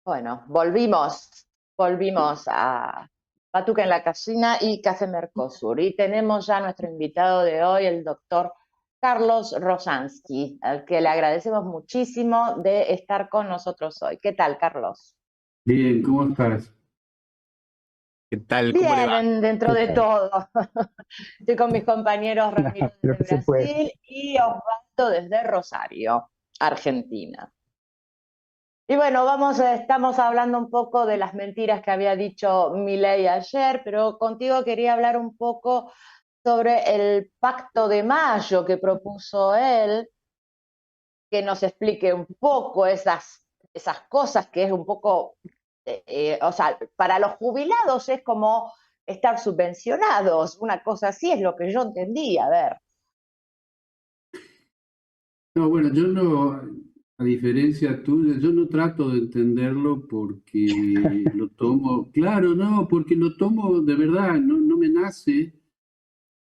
Bueno, volvimos a Batuca en la Cocina y Café Mercosur. Y tenemos ya nuestro invitado de hoy, el doctor Carlos Rosansky, al que le agradecemos muchísimo de estar con nosotros hoy. ¿Qué tal, Carlos? Bien, ¿cómo estás? ¿Qué tal? ¿Cómo le Bien, va? dentro ¿Qué de tal? todo. Estoy con mis compañeros Ramiro Lo desde que se puede. Brasil y Osvaldo desde Rosario, Argentina. Y bueno, estamos hablando un poco de las mentiras que había dicho Milei ayer, pero contigo quería hablar un poco sobre el pacto de mayo que propuso él, que nos explique un poco esas cosas que es un poco, o sea, para los jubilados es como estar subvencionados, una cosa así es lo que yo entendí, a ver. No, bueno, yo no, a diferencia tuya, yo no trato de entenderlo porque lo tomo, claro, no, porque lo tomo de verdad, no me nace.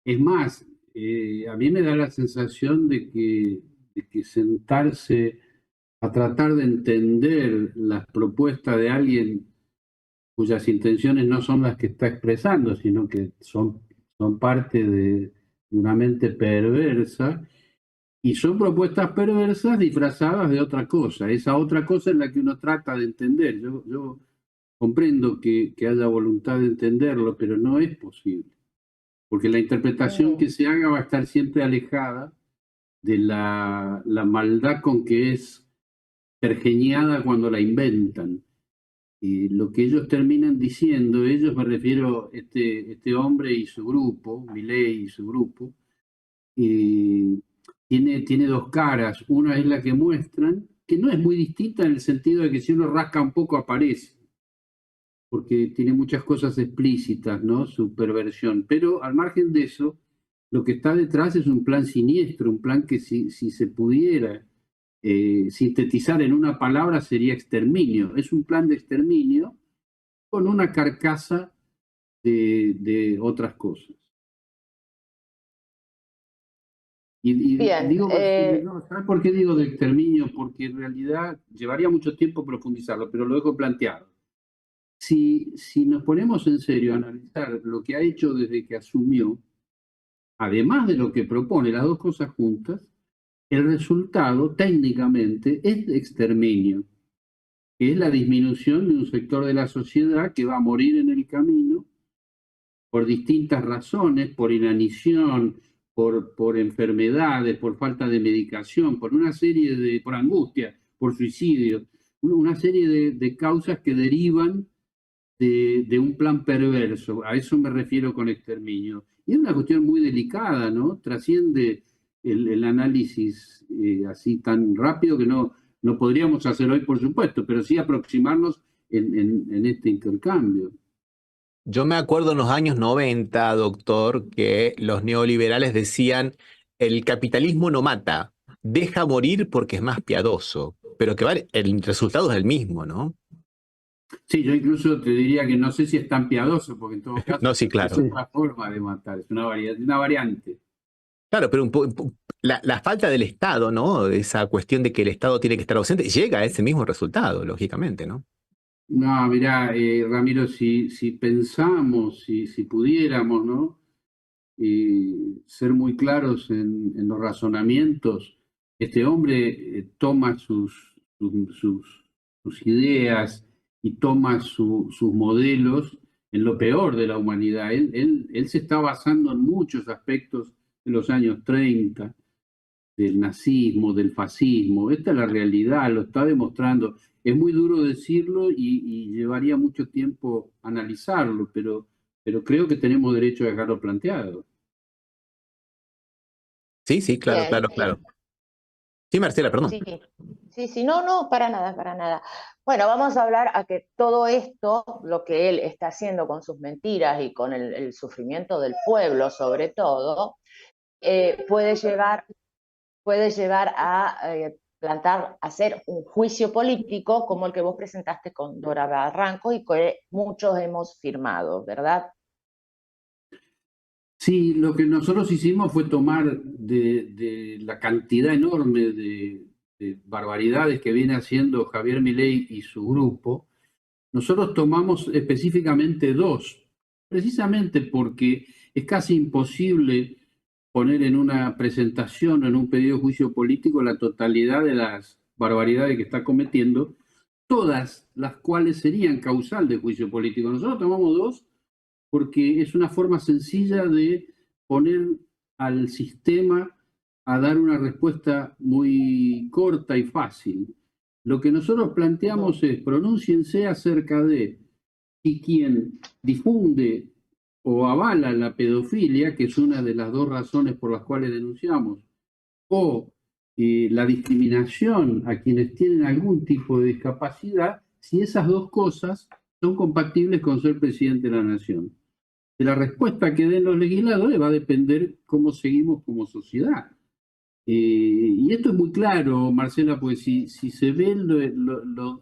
Es más, a mí me da la sensación de que sentarse a tratar de entender las propuestas de alguien cuyas intenciones no son las que está expresando, sino que son parte de una mente perversa. Y son propuestas perversas disfrazadas de otra cosa. Esa otra cosa es la que uno trata de entender. Yo comprendo que haya voluntad de entenderlo, pero no es posible. Porque la interpretación Mm. que se haga va a estar siempre alejada de la maldad con que es pergeñada cuando la inventan. Y lo que ellos terminan diciendo, ellos me refiero este hombre y su grupo, Milei y su grupo, y tiene dos caras. Una es la que muestran, que no es muy distinta en el sentido de que si uno rasca un poco aparece, porque tiene muchas cosas explícitas, ¿no? Su perversión. Pero al margen de eso, lo que está detrás es un plan siniestro, un plan que si se pudiera sintetizar en una palabra sería exterminio. Es un plan de exterminio con una carcasa de otras cosas. Y Bien, digo, no, ¿sabes por qué digo de exterminio? Porque en realidad llevaría mucho tiempo profundizarlo, pero lo dejo planteado. Si nos ponemos en serio a analizar lo que ha hecho desde que asumió, además de lo que propone, las dos cosas juntas, el resultado técnicamente es de exterminio, que es la disminución de un sector de la sociedad que va a morir en el camino por distintas razones, por inanición, por enfermedades, por falta de medicación, por angustia, por suicidio, una serie de causas que derivan de un plan perverso. A eso me refiero con exterminio. Y es una cuestión muy delicada, ¿no? Trasciende el análisis así tan rápido que no podríamos hacer hoy, por supuesto, pero sí aproximarnos en este intercambio. Yo me acuerdo en los años 90, doctor, que los neoliberales decían, el capitalismo no mata, deja morir porque es más piadoso, pero el resultado es el mismo, ¿no? Sí, yo incluso te diría que no sé si es tan piadoso, porque en todo caso No, sí, es claro. otra forma de matar, es una variante. Claro, pero la falta del Estado, ¿no? Esa cuestión de que el Estado tiene que estar ausente, llega a ese mismo resultado, lógicamente, ¿no? No, mirá, Ramiro, si pensamos, si pudiéramos, ¿no? Ser muy claros en los razonamientos, este hombre toma sus ideas y toma sus modelos en lo peor de la humanidad. Él se está basando en muchos aspectos de los años 30 del nazismo, del fascismo. Esta es la realidad, lo está demostrando. Es muy duro decirlo y llevaría mucho tiempo analizarlo, pero creo que tenemos derecho a dejarlo planteado. Sí, sí, claro, bien. claro, claro. Sí, Marcela, perdón. Sí, sí, sí, no, no, para nada, para nada. Bueno, vamos a hablar a que todo esto, lo que él está haciendo con sus mentiras y con el sufrimiento del pueblo, sobre todo, eh, puede llevar, puede llevar a hacer un juicio político como el que vos presentaste con Dora Barranco y que muchos hemos firmado, ¿verdad? Sí, lo que nosotros hicimos fue tomar de la cantidad enorme de barbaridades que viene haciendo Javier Milei y su grupo, nosotros tomamos específicamente dos, precisamente porque es casi imposible poner en una presentación o en un pedido de juicio político la totalidad de las barbaridades que está cometiendo, todas las cuales serían causal de juicio político. Nosotros tomamos dos porque es una forma sencilla de poner al sistema a dar una respuesta muy corta y fácil. Lo que nosotros planteamos es, pronúnciense acerca de si quien difunde o avala la pedofilia, que es una de las dos razones por las cuales denunciamos, o la discriminación a quienes tienen algún tipo de discapacidad, si esas dos cosas son compatibles con ser presidente de la nación. De la respuesta que den los legisladores va a depender cómo seguimos como sociedad. Y esto es muy claro, Marcela, pues si se ve,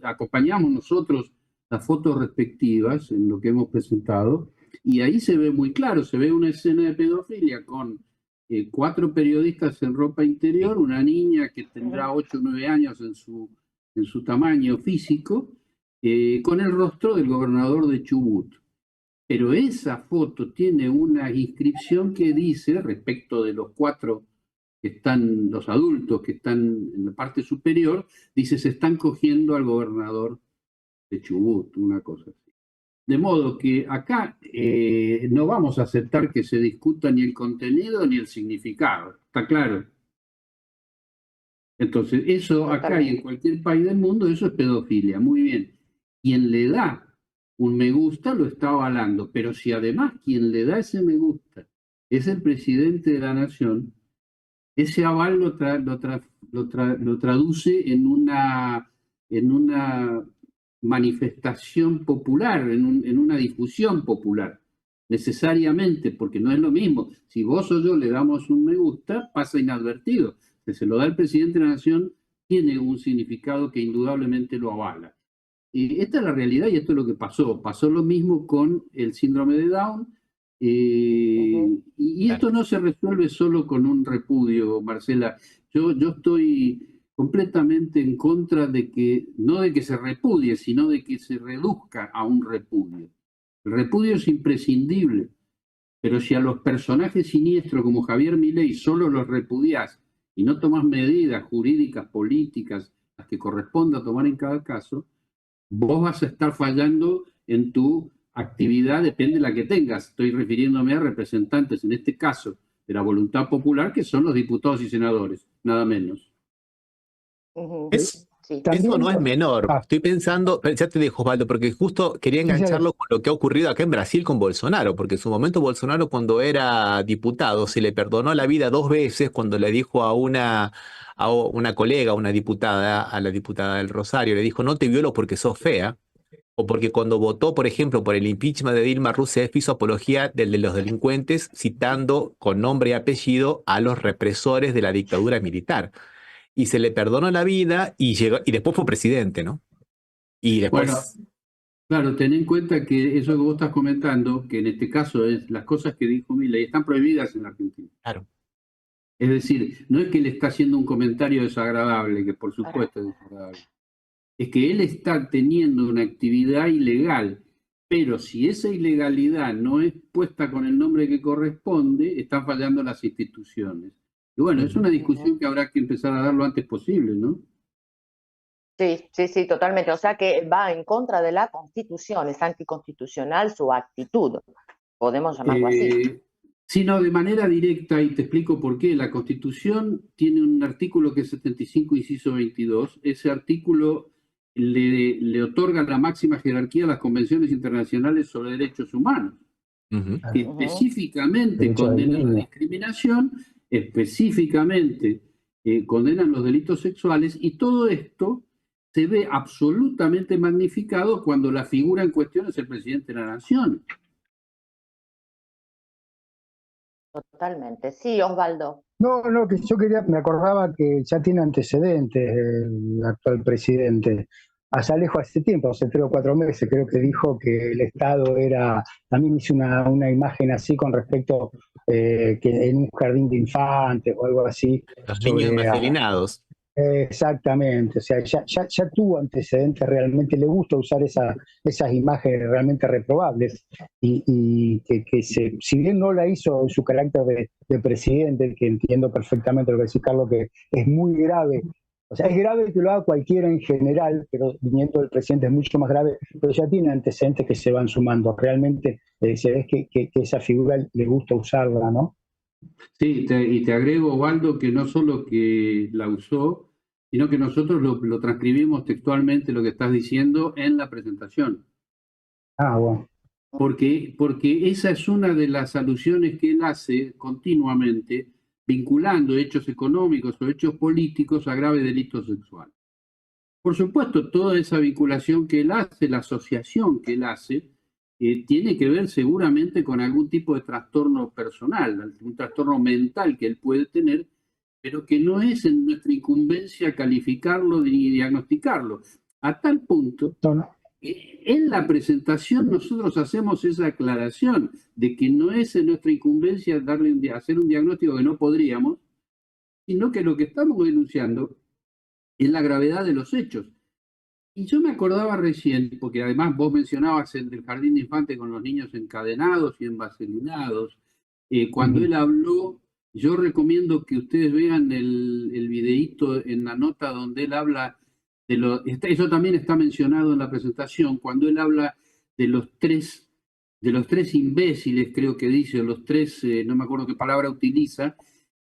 acompañamos nosotros las fotos respectivas en lo que hemos presentado, y ahí se ve muy claro, se ve una escena de pedofilia con 4 periodistas en ropa interior, una niña que tendrá 8 o 9 años en su tamaño físico, con el rostro del gobernador de Chubut. Pero esa foto tiene una inscripción que dice, respecto de los 4 que están, los adultos que están en la parte superior, dice, se están cogiendo al gobernador de Chubut, una cosa así. De modo que acá no vamos a aceptar que se discuta ni el contenido ni el significado, ¿está claro? Entonces, eso acá y en cualquier país del mundo, eso es pedofilia, muy bien. Quien le da un me gusta lo está avalando, pero si además quien le da ese me gusta es el presidente de la nación, ese aval lo traduce en una manifestación popular, en una difusión popular, necesariamente, porque no es lo mismo. Si vos o yo le damos un me gusta, pasa inadvertido. Si se lo da el presidente de la nación, tiene un significado que indudablemente lo avala. Y esta es la realidad y esto es lo que pasó. Pasó lo mismo con el síndrome de Down. Y esto no se resuelve solo con un repudio, Marcela. Yo estoy completamente en contra de que, no de que se repudie, sino de que se reduzca a un repudio. El repudio es imprescindible, pero si a los personajes siniestros como Javier Milei solo los repudiás y no tomás medidas jurídicas, políticas, las que corresponda tomar en cada caso, vos vas a estar fallando en tu actividad, depende de la que tengas. Estoy refiriéndome a representantes, en este caso, de la voluntad popular, que son los diputados y senadores, nada menos. Eso no es menor. Estoy pensando, ya te dejo, Osvaldo, porque justo quería engancharlo con lo que ha ocurrido acá en Brasil con Bolsonaro, porque en su momento Bolsonaro, cuando era diputado, se le perdonó la vida 2 veces cuando le dijo a una colega, una diputada, a la diputada del Rosario, le dijo, no te violo porque sos fea, o porque cuando votó, por ejemplo, por el impeachment de Dilma Rousseff, hizo apología de los delincuentes, citando con nombre y apellido a los represores de la dictadura militar. Y se le perdonó la vida y después fue presidente, ¿no? Y después... Bueno, claro, ten en cuenta que eso que vos estás comentando, que en este caso es las cosas que dijo Milei, están prohibidas en Argentina. Claro. Es decir, no es que le está haciendo un comentario desagradable, que por supuesto es desagradable. Es que él está teniendo una actividad ilegal, pero si esa ilegalidad no es puesta con el nombre que corresponde, están fallando las instituciones. Y bueno, es una discusión que habrá que empezar a dar lo antes posible, ¿no? Sí, totalmente. O sea que va en contra de la Constitución, es anticonstitucional su actitud, podemos llamarlo así. Sí, no, de manera directa, y te explico por qué. La Constitución tiene un artículo que es 75, inciso 22. Ese artículo le otorga la máxima jerarquía a las convenciones internacionales sobre derechos humanos, que específicamente condenan la discriminación, específicamente condenan los delitos sexuales, y todo esto se ve absolutamente magnificado cuando la figura en cuestión es el presidente de la nación. Totalmente. Sí, Osvaldo. No, que yo me acordaba que ya tiene antecedentes el actual presidente. Allá lejos hace tiempo, hace 3 o 4 meses, creo que dijo que el Estado era, también hizo una imagen así con respecto que en un jardín de infantes o algo así. Los niños marginados. Exactamente, o sea, ya tuvo antecedentes, realmente le gusta usar esas imágenes realmente reprobables y si bien no la hizo en su carácter de presidente, que entiendo perfectamente lo que decís, Carlos, que es muy grave, o sea, es grave que lo haga cualquiera en general, pero viniendo del presidente es mucho más grave, pero ya tiene antecedentes que se van sumando, realmente se ve que esa figura le gusta usarla, ¿no? Sí, y te agrego, Waldo, que no solo que la usó, sino que nosotros lo transcribimos textualmente lo que estás diciendo en la presentación. Ah, bueno. Porque esa es una de las alusiones que él hace continuamente, vinculando hechos económicos o hechos políticos a grave delito sexual. Por supuesto, toda esa vinculación que él hace, la asociación que él hace, tiene que ver seguramente con algún tipo de trastorno personal, un trastorno mental que él puede tener, pero que no es en nuestra incumbencia calificarlo ni diagnosticarlo. A tal punto, No, no. en la presentación nosotros hacemos esa aclaración de que no es en nuestra incumbencia hacer un diagnóstico que no podríamos, sino que lo que estamos denunciando es la gravedad de los hechos. Y yo me acordaba recién, porque además vos mencionabas el del jardín de infantes con los niños encadenados y envaselinados. Cuando él habló, yo recomiendo que ustedes vean el videíto en la nota donde él habla de eso también está mencionado en la presentación, cuando él habla de los tres imbéciles, creo que dice, o los tres, no me acuerdo qué palabra utiliza,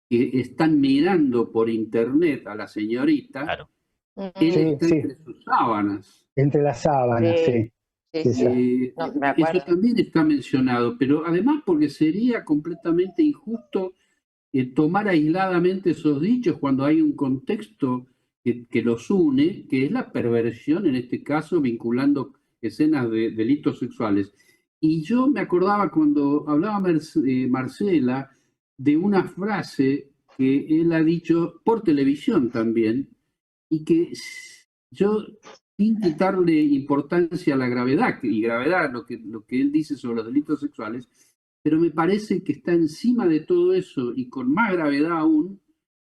que están mirando por internet a la señorita. Claro. Él Sí, está sí, entre sus sábanas. entre las sábanas, Sí, sí. sí, sí. Eh, No, me Eso acuerdo. también está mencionado, pero además porque sería completamente injusto tomar aisladamente esos dichos cuando hay un contexto que los une, que es la perversión, en este caso, vinculando escenas de delitos sexuales. Y yo me acordaba cuando hablaba Marcela de una frase que él ha dicho por televisión también, y que yo, sin quitarle importancia a la gravedad, y gravedad lo que él dice sobre los delitos sexuales, pero me parece que está encima de todo eso y con más gravedad aún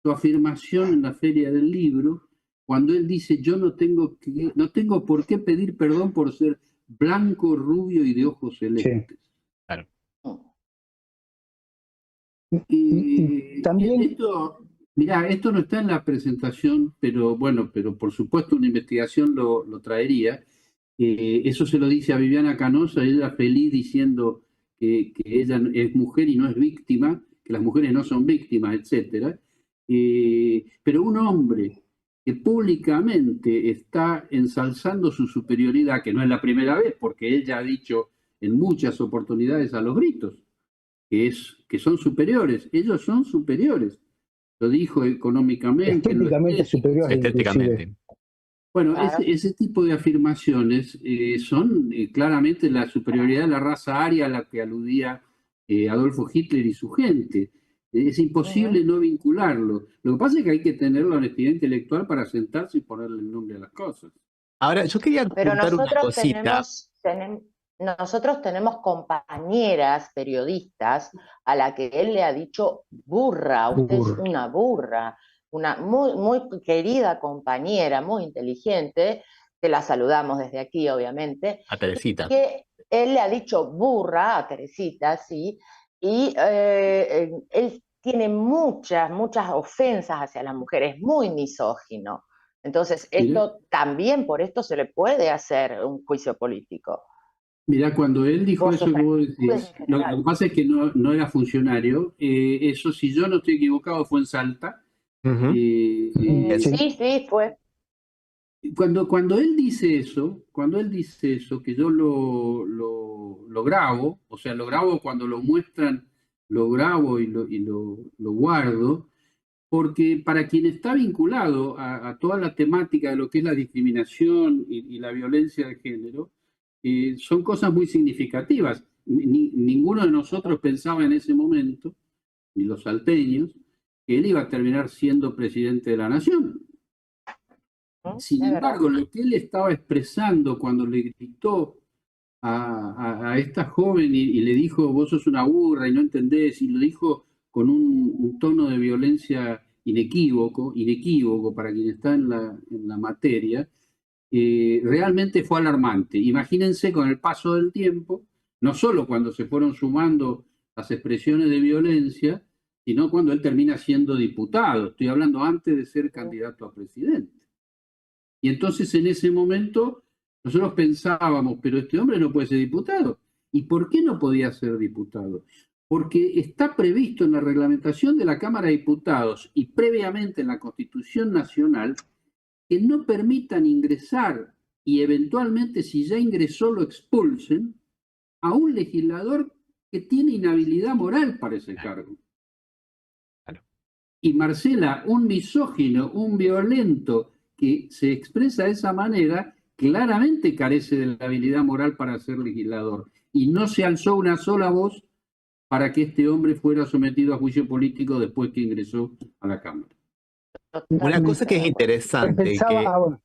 su afirmación en la Feria del Libro, cuando él dice, yo no tengo por qué pedir perdón por ser blanco, rubio y de ojos Sí. celestes. Claro. Y también, Esto no está en la presentación, pero bueno, pero por supuesto una investigación lo traería. Eso se lo dice a Viviana Canosa, ella feliz diciendo que ella es mujer y no es víctima, que las mujeres no son víctimas, etc. Pero un hombre que públicamente está ensalzando su superioridad, que no es la primera vez, porque ella ha dicho en muchas oportunidades a los gritos, que son superiores, ellos son superiores. Lo dijo económicamente, en lo estéticamente estético. superiores inclusive. Estéticamente. Bueno, Claro. ese tipo de afirmaciones son claramente la superioridad de la raza aria a la que aludía Adolfo Hitler y su gente. Es imposible no vincularlo. Lo que pasa es que hay que tener la honestidad intelectual para sentarse y ponerle el nombre a las cosas. Ahora, yo quería Pero apuntar una cosita. nosotros tenemos compañeras periodistas a la que él le ha dicho burra, usted es Burra. una burra, una muy querida compañera, muy inteligente, que la saludamos desde aquí, obviamente, A Teresita. que él le ha dicho burra a Teresita, sí, y él tiene muchas ofensas hacia las mujeres, muy misógino. Entonces, esto también por esto se le puede hacer un juicio político. Mirá, cuando él dijo Por eso sus que vos actitudes decís, en lo general. que pasa es que no era funcionario. Eso, si yo no estoy equivocado, fue en Salta. Ujú. Eh, Sí. Sí, fue. Cuando él dice eso, que yo lo grabo, o sea, lo grabo cuando lo muestran, lo grabo lo guardo, porque para quien está vinculado a toda la temática de lo que es la discriminación y la violencia de género, son cosas muy significativas. Ninguno de nosotros pensaba en ese momento, ni los salteños, que él iba a terminar siendo presidente de la nación. Sin Es verdad. embargo, lo que él estaba expresando cuando le gritó a esta joven y le dijo, vos sos una burra y no entendés, y lo dijo con un tono de violencia inequívoco para quien está en la materia, realmente fue alarmante. Imagínense con el paso del tiempo, no solo cuando se fueron sumando las expresiones de violencia, sino cuando él termina siendo diputado. Estoy hablando antes de ser candidato a presidente. Y entonces en ese momento nosotros pensábamos, pero este hombre no puede ser diputado. ¿Y por qué no podía ser diputado? Porque está previsto en la reglamentación de la Cámara de Diputados y previamente en la Constitución Nacional que no permitan ingresar y eventualmente si ya ingresó lo expulsen a un legislador que tiene inhabilidad moral para ese cargo. Y Marcela, un misógino, un violento que se expresa de esa manera, claramente carece de la habilidad moral para ser legislador. Y no se alzó una sola voz para que este hombre fuera sometido a juicio político después que ingresó a la Cámara. Una cosa que es interesante Pensaba,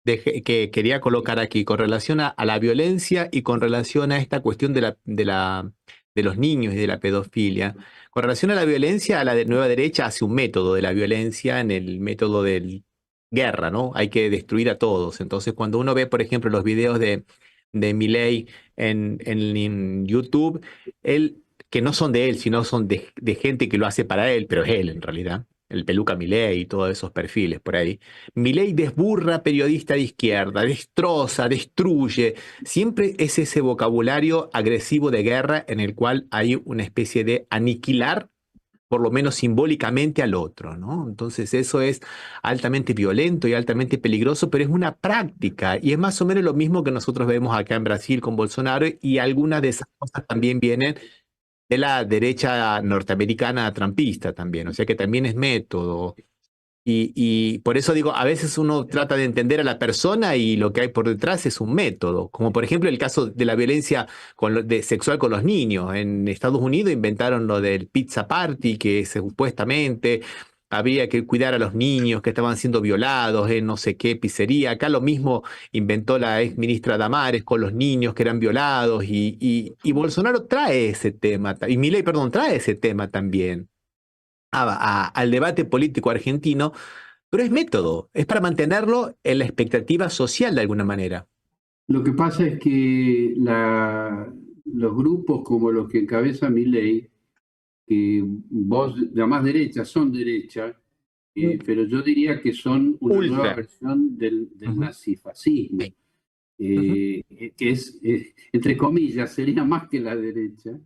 que quería colocar aquí con relación a la violencia y con relación a esta cuestión de los niños y de la pedofilia. Con relación a la violencia, la nueva derecha hace un método de la violencia en el método de guerra, ¿no? Hay que destruir a todos. Entonces, cuando uno ve, por ejemplo, los videos de Milei en YouTube, que no son de él, sino son de gente que lo hace para él, pero es él en realidad. El peluca Milei y todos esos perfiles por ahí. Milei desburra periodista de izquierda, destroza, destruye. Siempre es ese vocabulario agresivo de guerra en el cual hay una especie de aniquilar, por lo menos simbólicamente, al otro, ¿no? Entonces eso es altamente violento y altamente peligroso, pero es una práctica y es más o menos lo mismo que nosotros vemos acá en Brasil con Bolsonaro, y algunas de esas cosas también vienen de la derecha norteamericana trumpista también, o sea que también es método. Y por eso digo, a veces uno trata de entender a la persona y lo que hay por detrás es un método, como por ejemplo el caso de la violencia sexual con los niños. En Estados Unidos inventaron lo del pizza party, que supuestamente había que cuidar a los niños que estaban siendo violados en no sé qué pizzería. Acá lo mismo inventó la ex ministra Damares con los niños que eran violados, y Bolsonaro trae ese tema, y Milei, perdón, trae ese tema también al debate político argentino, pero es método, es para mantenerlo en la expectativa social de alguna manera. Lo que pasa es que los grupos como los que encabeza Milei, que vos llamás derecha, son derecha, pero yo diría que son una nueva versión del nazifascismo, que es, entre comillas, sería más que la derecha.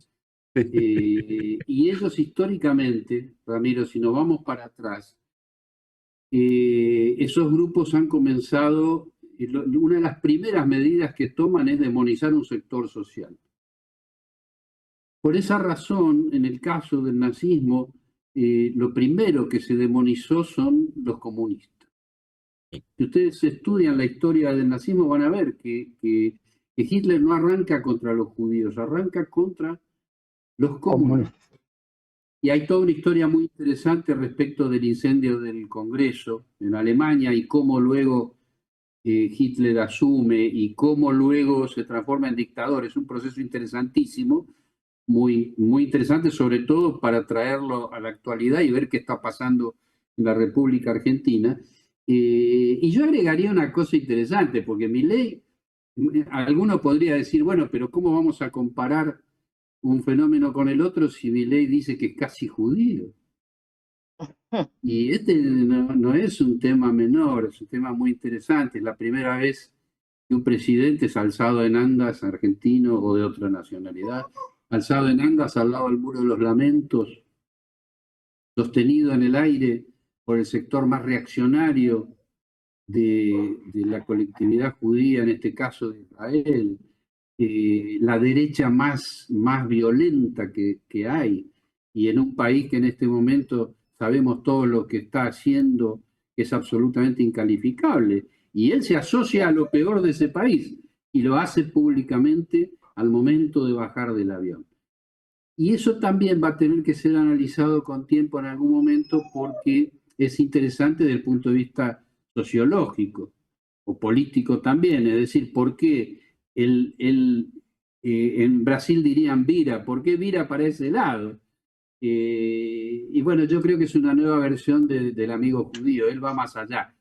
Y ellos históricamente, Ramiro, si nos vamos para atrás, esos grupos han comenzado, una de las primeras medidas que toman es demonizar un sector social. Por esa razón, en el caso del nazismo, lo primero que se demonizó son los comunistas. Si ustedes estudian la historia del nazismo van a ver que Hitler no arranca contra los judíos, arranca contra los comunistas. Y hay toda una historia muy interesante respecto del incendio del Congreso en Alemania y cómo luego Hitler asume y cómo luego se transforma en dictador. Es un proceso interesantísimo, muy, muy interesante, sobre todo para traerlo a la actualidad y ver qué está pasando en la República Argentina. Y yo agregaría una cosa interesante, porque Milei, alguno podría decir, bueno, pero ¿cómo vamos a comparar un fenómeno con el otro si Milei dice que es casi judío? Y este no es un tema menor, es un tema muy interesante. Es la primera vez que un presidente es alzado en andas, argentino o de otra nacionalidad, alzado en andas al lado del Muro de los Lamentos, sostenido en el aire por el sector más reaccionario de la colectividad judía, en este caso de Israel, la derecha más violenta que hay, y en un país que en este momento sabemos todo lo que está haciendo, que es absolutamente incalificable, y él se asocia a lo peor de ese país y lo hace públicamente al momento de bajar del avión. Y eso también va a tener que ser analizado con tiempo en algún momento, porque es interesante desde el punto de vista sociológico o político también, es decir, ¿por qué en Brasil dirían vira? ¿Por qué vira para ese lado? Y bueno, yo creo que es una nueva versión del amigo judío, él va más allá.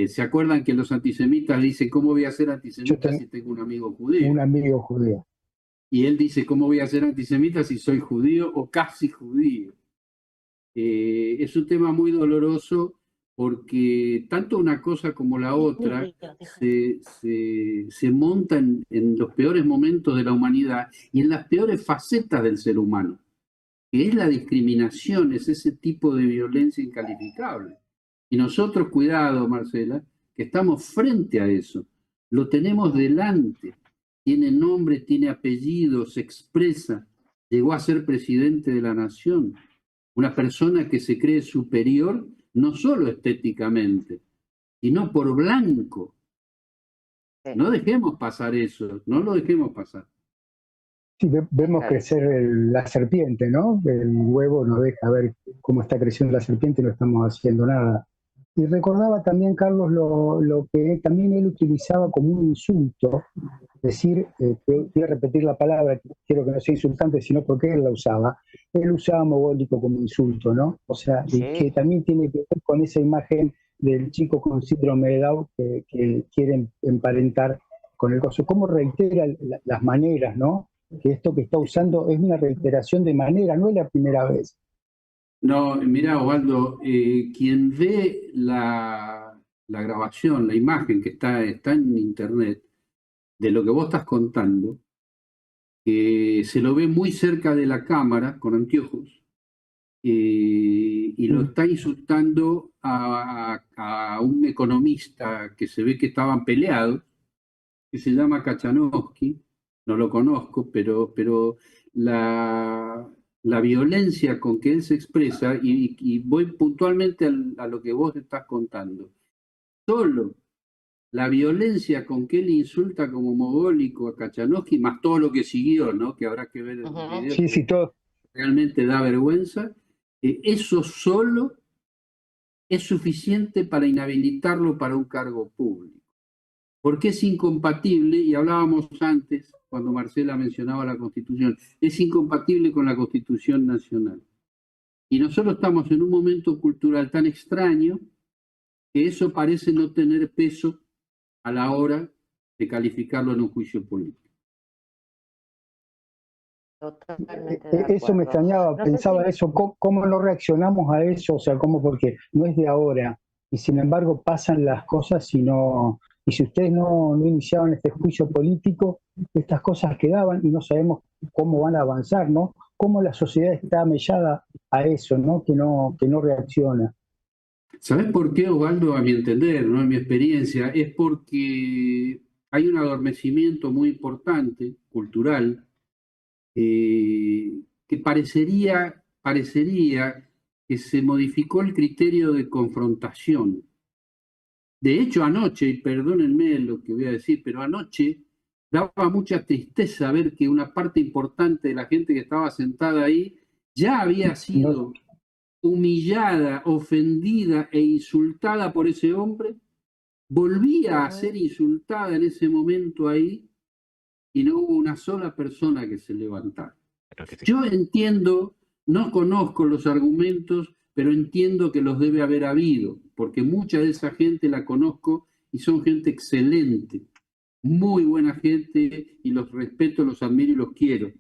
¿Se acuerdan que los antisemitas dicen, ¿cómo voy a ser Yo antisemita tengo si tengo un amigo judío? un amigo judío. Y él dice, ¿cómo voy a ser antisemita si soy judío o casi judío? Es un tema muy doloroso porque tanto una cosa como la otra se montan en los peores momentos de la humanidad y en las peores facetas del ser humano, que es la discriminación, es ese tipo de violencia incalificable. Y nosotros, cuidado, Marcela, que estamos frente a eso, lo tenemos delante, tiene nombre, tiene apellido, se expresa, llegó a ser presidente de la nación, una persona que se cree superior no solo estéticamente, sino por blanco. No dejemos pasar eso, no lo dejemos pasar. Sí, vemos Claro. crecer la serpiente, ¿no? El huevo nos deja ver cómo está creciendo la serpiente y no estamos haciendo nada. Y recordaba también, Carlos, lo que también él utilizaba como un insulto, decir, voy a repetir la palabra, quiero que no sea insultante, sino porque él la usaba. Él usaba mogólico como insulto, ¿no? O sea, y Sí. que también tiene que ver con esa imagen del chico con síndrome de Down que quieren emparentar con el coso. ¿Cómo reitera las maneras, ¿no? Que esto que está usando es una reiteración de manera, no es la primera vez. No, mira, Osvaldo, quien ve la grabación, la imagen que está en internet de lo que vos estás contando, se lo ve muy cerca de la cámara con anteojos y lo está insultando a un economista que se ve que estaban peleados, que se llama Kachanowski, no lo conozco, pero la violencia con que él se expresa, y voy puntualmente a lo que vos estás contando, solo la violencia con que él insulta como mogólico a Kachanowski, más todo lo que siguió, ¿no? Que habrá que ver el video, Sí, sí, todo. realmente da vergüenza, eso solo es suficiente para inhabilitarlo para un cargo público. Porque es incompatible, y hablábamos antes, cuando Marcela mencionaba la Constitución, es incompatible con la Constitución Nacional. Y nosotros estamos en un momento cultural tan extraño que eso parece no tener peso a la hora de calificarlo en un juicio político. Totalmente de Eso me acuerdo. extrañaba, No sé pensaba si eso, ¿cómo no reaccionamos a eso? O sea, ¿cómo? Porque no es de ahora, y sin embargo pasan las cosas y si ustedes no iniciaban este juicio político, estas cosas quedaban y no sabemos cómo van a avanzar, ¿no? Cómo la sociedad está mellada a eso, ¿no? Que no reacciona. ¿Sabes por qué, Osvaldo? A mi entender, ¿no? En mi experiencia, es porque hay un adormecimiento muy importante, cultural, que parecería que se modificó el criterio de confrontación. De hecho, anoche, y perdónenme lo que voy a decir, pero anoche daba mucha tristeza ver que una parte importante de la gente que estaba sentada ahí ya había sido humillada, ofendida e insultada por ese hombre, volvía a ser insultada en ese momento ahí y no hubo una sola persona que se levantara. Yo entiendo, no conozco los argumentos, pero entiendo que los debe haber habido, porque mucha de esa gente la conozco y son gente excelente, muy buena gente, y los respeto, los admiro y los quiero.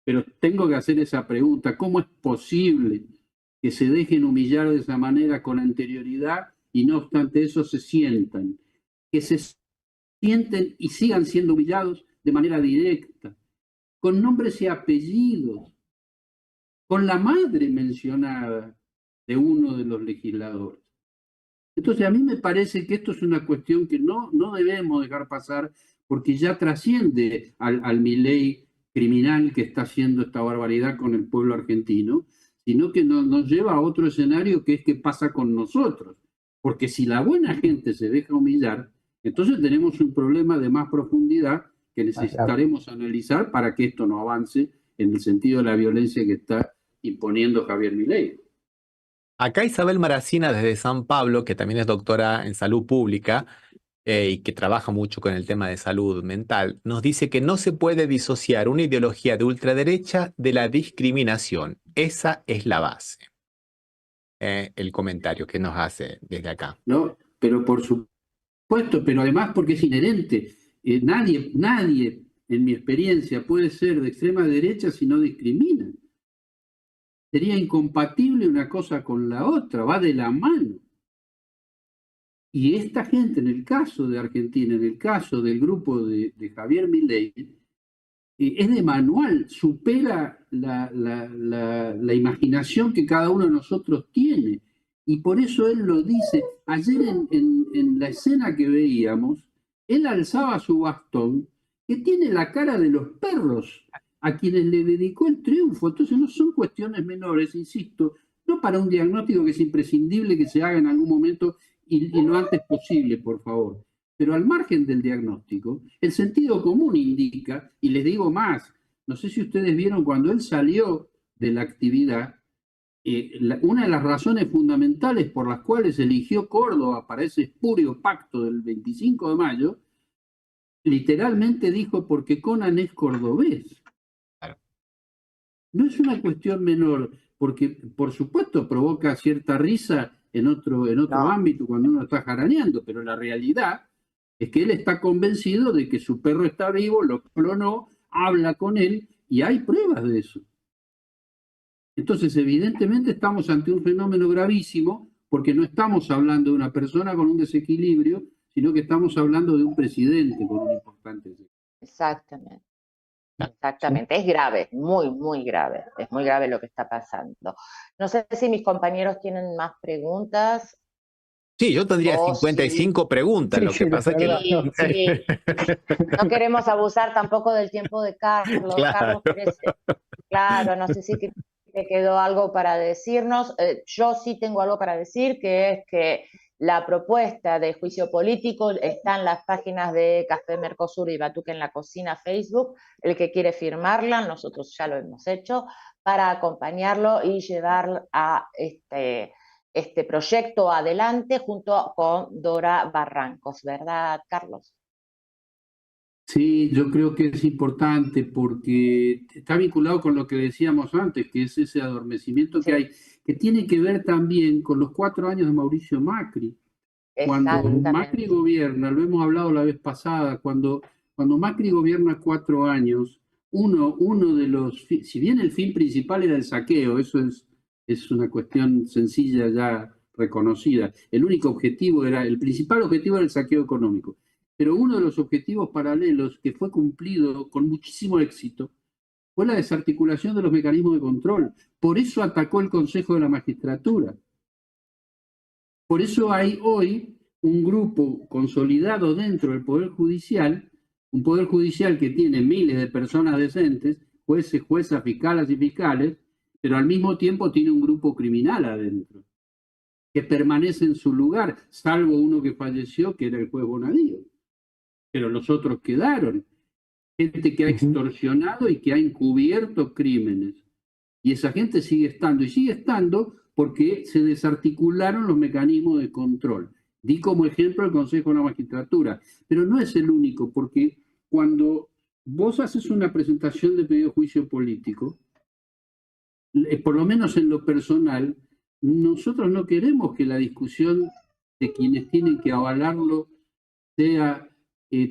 Pero tengo que hacer esa pregunta, ¿cómo es posible que se dejen humillar de esa manera con anterioridad y no obstante eso se sientan? Que se sienten y sigan siendo humillados de manera directa, con nombres y apellidos, con la madre mencionada de uno de los legisladores. Entonces a mí me parece que esto es una cuestión que no debemos dejar pasar porque ya trasciende al Milei criminal que está haciendo esta barbaridad con el pueblo argentino, sino que nos lleva a otro escenario que es qué pasa con nosotros. Porque si la buena gente se deja humillar, entonces tenemos un problema de más profundidad que necesitaremos analizar para que esto no avance en el sentido de la violencia que está imponiendo Javier Milei. Acá Isabel Maracina desde San Pablo, que también es doctora en salud pública y que trabaja mucho con el tema de salud mental, nos dice que no se puede disociar una ideología de ultraderecha de la discriminación. esa es la base. El comentario que nos hace desde acá. ¿No? Pero por supuesto, pero además porque es inherente. Nadie, en mi experiencia, puede ser de extrema derecha si no discrimina. Sería incompatible una cosa con la otra, va de la mano. Y esta gente, en el caso de Argentina, en el caso del grupo de Javier Milei, es de manual, supera la imaginación que cada uno de nosotros tiene. Y por eso él lo dice. Ayer en la escena que veíamos, él alzaba su bastón, que tiene la cara de los perros, a quienes le dedicó el triunfo. Entonces no son cuestiones menores, insisto, no para un diagnóstico que es imprescindible que se haga en algún momento y lo antes posible, por favor. Pero al margen del diagnóstico, el sentido común indica, y les digo más, no sé si ustedes vieron cuando él salió de la actividad, una de las razones fundamentales por las cuales eligió Córdoba para ese espurio pacto del 25 de mayo, literalmente dijo porque Conan es cordobés. No es una cuestión menor, porque por supuesto provoca cierta risa en otro ámbito cuando uno está jaraneando, pero la realidad es que él está convencido de que su perro está vivo, lo clonó, habla con él y hay pruebas de eso. Entonces, evidentemente estamos ante un fenómeno gravísimo porque no estamos hablando de una persona con un desequilibrio, sino que estamos hablando de un presidente con un importante desequilibrio. Exactamente. Exactamente, es grave, muy, muy grave, es muy grave lo que está pasando. No sé si mis compañeros tienen más preguntas. Sí, yo tendría 55 preguntas, Sí, lo que pasa verdad, que... no. Sí. No queremos abusar tampoco del tiempo de Carlos. Claro. Carlos, claro, no sé si te quedó algo para decirnos. Yo sí tengo algo para decir, que es que la propuesta de juicio político está en las páginas de Café Mercosur y Batuque en la Cocina Facebook. El que quiere firmarla, nosotros ya lo hemos hecho, para acompañarlo y llevar a este proyecto adelante junto con Dora Barrancos, ¿verdad, Carlos? Sí, yo creo que es importante porque está vinculado con lo que decíamos antes, que es ese adormecimiento que hay, que tiene que ver también con los 4 años de Mauricio Macri. Cuando Macri gobierna, lo hemos hablado la vez pasada, cuando Macri gobierna 4 años, uno de los, si bien el fin principal era el saqueo, eso es una cuestión sencilla ya reconocida, el principal objetivo era el saqueo económico. Pero uno de los objetivos paralelos que fue cumplido con muchísimo éxito fue la desarticulación de los mecanismos de control. Por eso atacó el Consejo de la Magistratura. Por eso hay hoy un grupo consolidado dentro del Poder Judicial, un Poder Judicial que tiene miles de personas decentes, jueces, juezas, fiscales y fiscales, pero al mismo tiempo tiene un grupo criminal adentro, que permanece en su lugar, salvo uno que falleció, que era el juez Bonadío. Pero los otros quedaron. Gente que ha extorsionado y que ha encubierto crímenes. Y esa gente sigue estando porque se desarticularon los mecanismos de control. Di como ejemplo el Consejo de la Magistratura, pero no es el único, porque cuando vos haces una presentación de pedido de juicio político, por lo menos en lo personal, nosotros no queremos que la discusión de quienes tienen que avalarlo sea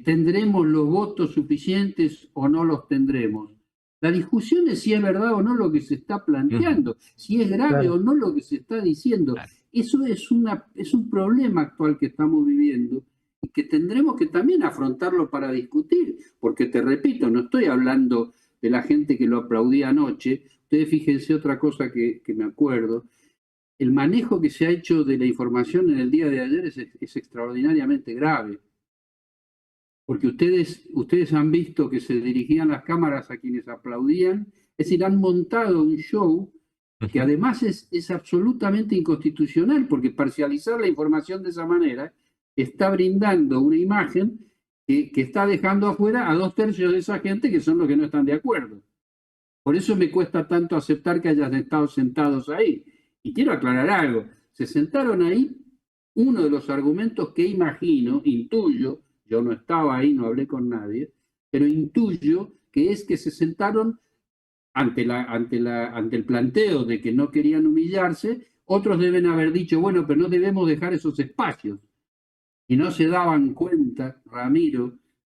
¿tendremos los votos suficientes o no los tendremos? La discusión es si es verdad o no lo que se está planteando, si es grave o no lo que se está diciendo. Eso es un problema actual que estamos viviendo y que tendremos que también afrontarlo para discutir, porque te repito, no estoy hablando de la gente que lo aplaudía anoche. Ustedes fíjense otra cosa que me acuerdo. El manejo que se ha hecho de la información en el día de ayer es extraordinariamente grave. Porque ustedes han visto que se dirigían las cámaras a quienes aplaudían, es decir, han montado un show que además es absolutamente inconstitucional, porque parcializar la información de esa manera está brindando una imagen que está dejando afuera a 2/3 de esa gente que son los que no están de acuerdo. Por eso me cuesta tanto aceptar que hayan estado sentados ahí. Y quiero aclarar algo, se sentaron ahí, uno de los argumentos que intuyo, yo no estaba ahí, no hablé con nadie, pero intuyo que es que se sentaron ante el planteo de que no querían humillarse, otros deben haber dicho, bueno, pero no debemos dejar esos espacios. Y no se daban cuenta, Ramiro,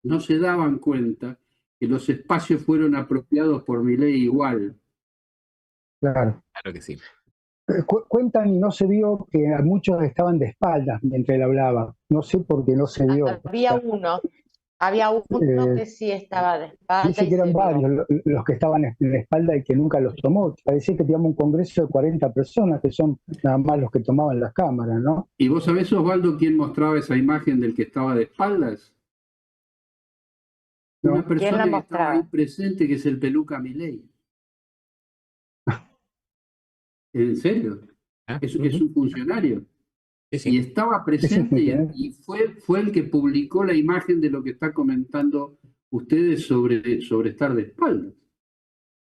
no se daban cuenta que los espacios fueron apropiados por Milei igual. Claro. Claro que sí. Cuentan y no se vio que muchos estaban de espaldas mientras él hablaba. No sé por qué no se vio. Había uno que sí estaba de espalda. Dice que eran varios los que estaban en la espalda y que nunca los tomó. Parecía que teníamos un congreso de 40 personas, que son nada más los que tomaban las cámaras, ¿no? ¿Y vos sabés, Osvaldo, quién mostraba esa imagen del que estaba de espaldas? No. Una persona que estaba ahí presente, que es el peluca Milei. ¿En serio? Es un funcionario. Sí. Y estaba presente y fue el que publicó la imagen de lo que está comentando ustedes sobre estar de espaldas.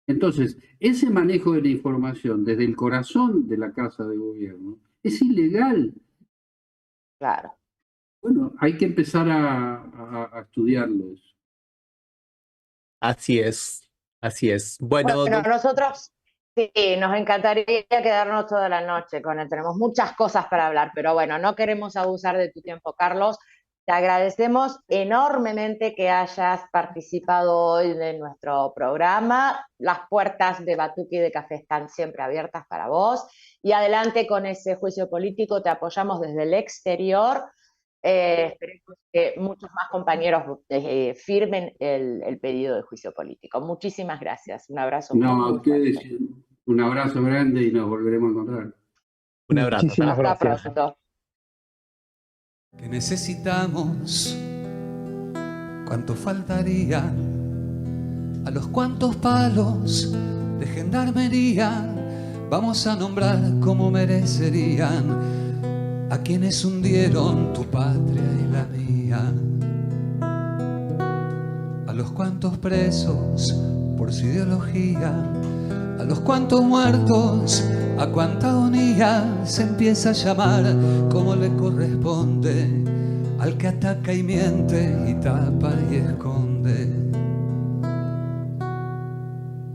Entonces, ese manejo de la información desde el corazón de la Casa de Gobierno es ilegal. Claro. Bueno, hay que empezar a estudiarlo eso. Así es, así es. Bueno, nosotros sí, nos encantaría quedarnos toda la noche con él. Tenemos muchas cosas para hablar, pero bueno, no queremos abusar de tu tiempo, Carlos. Te agradecemos enormemente que hayas participado hoy de nuestro programa. Las puertas de Batuque y de Café están siempre abiertas para vos. Y adelante con ese juicio político, te apoyamos desde el exterior. Esperemos que muchos más compañeros firmen el pedido de juicio político. Muchísimas gracias. Un abrazo. No, a ustedes un abrazo grande y nos volveremos a encontrar. un abrazo. Muchísimas Hasta gracias. pronto. ¿Qué necesitamos? ¿Cuánto faltaría? ¿A los cuantos palos de gendarmería vamos a nombrar como merecerían a quienes hundieron tu patria y la mía? A los cuantos presos por su ideología, a los cuantos muertos, a cuánta agonía se empieza a llamar como le corresponde al que ataca y miente y tapa y esconde.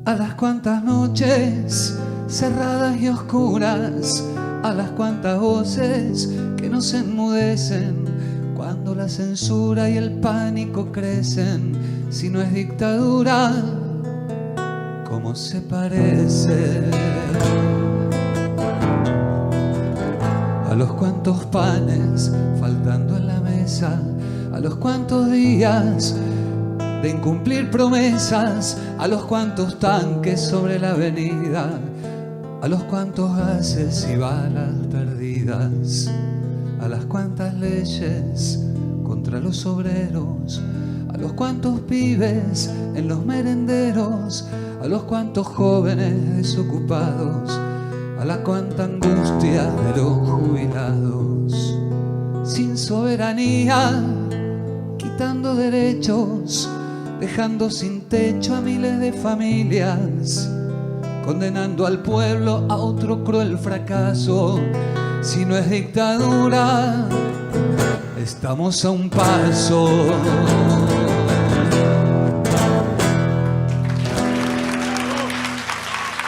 A las cuantas noches cerradas y oscuras, a las cuantas voces que nos enmudecen cuando la censura y el pánico crecen. Si no es dictadura, ¿cómo se parece? A los cuantos panes faltando en la mesa, a los cuantos días de incumplir promesas, a los cuantos tanques sobre la avenida, a los cuantos gases y balas perdidas, a las cuantas leyes contra los obreros, a los cuantos pibes en los merenderos, a los cuantos jóvenes desocupados, a la cuanta angustia de los jubilados, sin soberanía, quitando derechos, dejando sin techo a miles de familias, condenando al pueblo a otro cruel fracaso. Si no es dictadura, estamos a un paso.